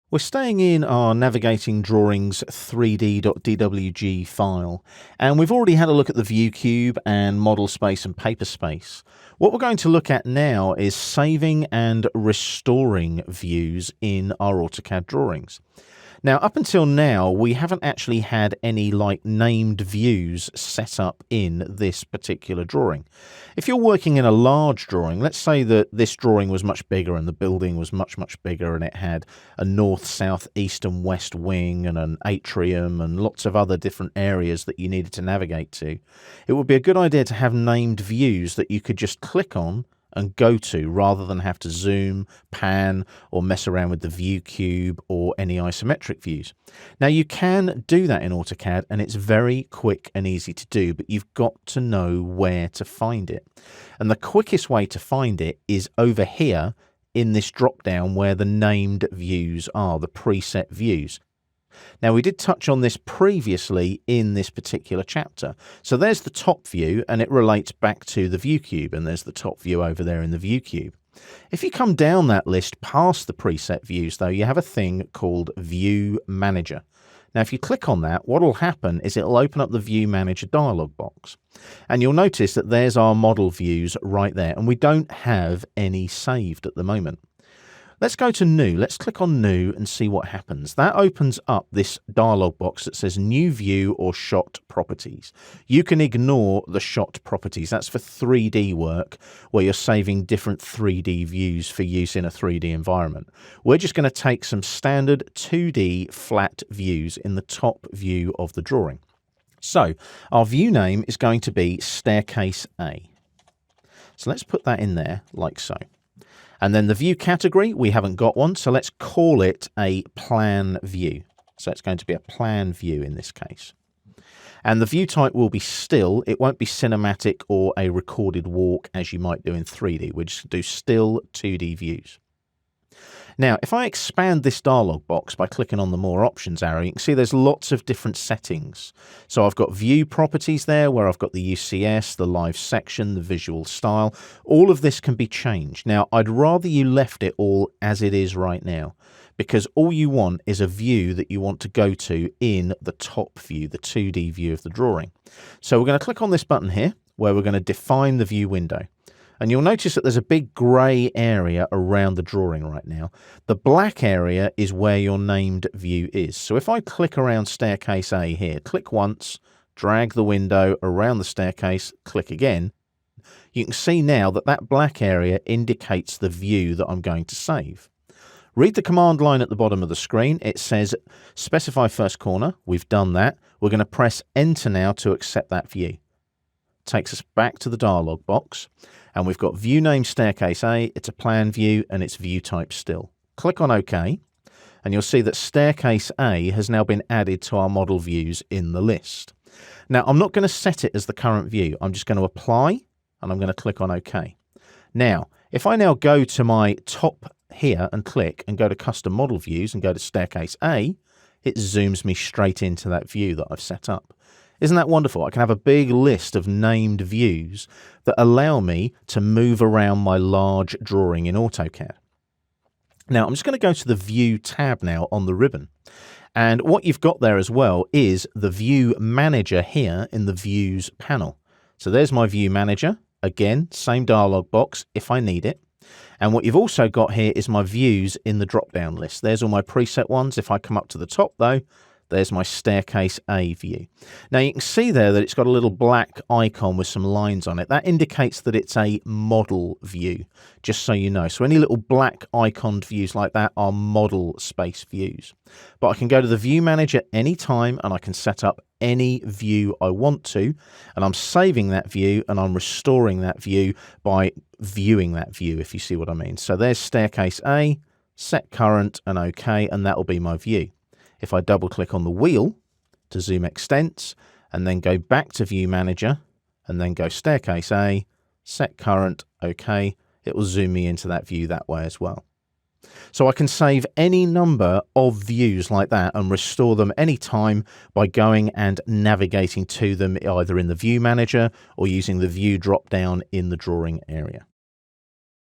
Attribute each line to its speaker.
Speaker 1: We're staying in our Navigating Drawings 3D.dwg file, and we've already had a look at the view cube and model space and paper space. What we're going to look at now is saving and restoring views in our AutoCAD drawings. Now, up until now, we haven't actually had any named views set up in this particular drawing. If you're working in a large drawing, let's say that this drawing was much bigger and the building was much bigger and it had a north, south, east and west wing and an atrium and lots of other different areas that you needed to navigate to, it would be a good idea to have named views that you could just click on and go to rather than have to zoom, pan, or mess around with the view cube or any isometric views. Now you can do that in AutoCAD and it's very quick and easy to do, but you've got to know where to find it. And the quickest way to find it is over here in this drop down where the named views are, the preset views. Now, we did touch on this previously in this particular chapter. So there's the top view, and it relates back to the view cube, and there's the top view over there in the view cube. If you come down that list past the preset views, though, you have a thing called View Manager. Now, if you click on that, what will happen is it'll open up the View Manager dialog box. And you'll notice that there's our model views right there, and we don't have any saved at the moment. Let's go to New. Let's click on New and see what happens. That opens up this dialog box that says New View or Shot Properties. You can ignore the Shot Properties. That's for 3D work where you're saving different 3D views for use in a 3D environment. We're just going to take some standard 2D flat views in the top view of the drawing. So our view name is going to be Staircase A. So let's put that in there like so. And then the view category, we haven't got one, so let's call it a plan view. So it's going to be a plan view in this case. And the view type will be still. It won't be cinematic or a recorded walk as you might do in 3D. We'll just do still 2D views. Now, if I expand this dialog box by clicking on the More Options arrow, you can see there's lots of different settings. So I've got view properties there where I've got the UCS, the live section, the visual style. All of this can be changed. Now, I'd rather you left it all as it is right now, because all you want is a view that you want to go to in the top view, the 2D view of the drawing. So we're going to click on this button here where we're going to define the view window. And you'll notice that there's a big grey area around the drawing right now. The black area is where your named view is. So if I click around Staircase A here, click once, drag the window around the staircase, click again, you can see now that that black area indicates the view that I'm going to save. Read the command line at the bottom of the screen. It says specify first corner. We've done that. We're going to press enter now to accept that view. Takes us back to the dialog box. And we've got view name Staircase A, it's a plan view, and it's view type still. Click on OK, and you'll see that Staircase A has now been added to our model views in the list. Now, I'm not going to set it as the current view. I'm just going to apply, and I'm going to click on OK. Now, if I now go to my top here and click and go to Custom Model Views and go to Staircase A, it zooms me straight into that view that I've set up. Isn't that wonderful? I can have a big list of named views that allow me to move around my large drawing in AutoCAD. Now, I'm just going to go to the View tab now on the ribbon. And what you've got there as well is the View Manager here in the Views panel. So there's my View Manager. Again, same dialog box if I need it. And what you've also got here is my views in the drop-down list. There's all my preset ones. If I come up to the top, though, there's my Staircase A view. Now you can see there that it's got a little black icon with some lines on it. That indicates that it's a model view, just so you know. So any little black iconed views like that are model space views. But I can go to the View Manager anytime and I can set up any view I want to. And I'm saving that view and I'm restoring that view by viewing that view, if you see what I mean. So there's Staircase A, set current and OK, and that will be my view. If I double click on the wheel to zoom extents and then go back to View Manager and then go Staircase A, set current, OK, it will zoom me into that view that way as well. So I can save any number of views like that and restore them anytime by going and navigating to them either in the View Manager or using the View drop down in the drawing area.